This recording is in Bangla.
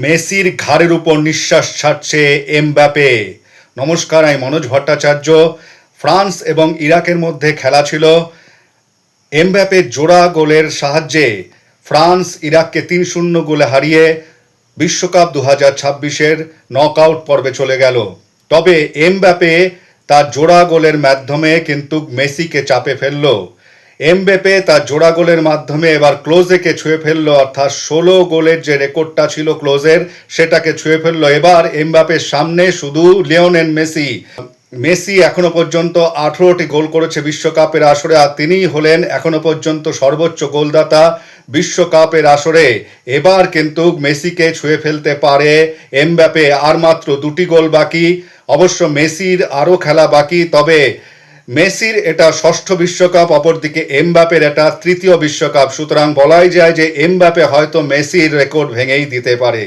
মেসির ঘাড়ের উপর নিঃশ্বাস ছাড়ছে এমবাপে। নমস্কার, আমি মনোজ ভট্টাচার্য। ফ্রান্স এবং ইরাকের মধ্যে খেলা ছিল। এমবাপের জোড়া গোলের সাহায্যে ফ্রান্স ইরাককে ৩-০ গোলে হারিয়ে বিশ্বকাপ ২০২৬-এর নকআউট পর্বে চলে গেল। তবে এমবাপে তার জোড়া গোলের মাধ্যমে কিন্তু মেসিকে চাপে ফেলল। এমবাপে তার জোড়া গোলের মাধ্যমে এবার ক্লোজেকে ছুঁয়ে ফেললো, অর্থাৎ ১৬ গোলের যে রেকর্ডটা ছিল ক্লোজের, সেটাকে ছুঁয়ে ফেললো। এবার এমবাপের সামনে শুধু লিওনেল মেসি। মেসি এখনো পর্যন্ত ১৮টি গোল করেছে বিশ্বকাপের আসরে, আর তিনিই হলেন এখনো পর্যন্ত সর্বোচ্চ গোলদাতা বিশ্বকাপের আসরে। এবার কিন্তু মেসিকে ছুঁয়ে ফেলতে পারে এমবাপে। আর মাত্র ২টি গোল বাকি। অবশ্য মেসির আরও খেলা বাকি, তবে মেসির এটা ষষ্ঠ বিশ্বকাপ, অপরদিকে এমবাপের এটা তৃতীয় বিশ্বকাপ। সুতরাং বলাই যায় যে এমবাপে হয়তো মেসির রেকর্ড ভেঙেই দিতে পারে।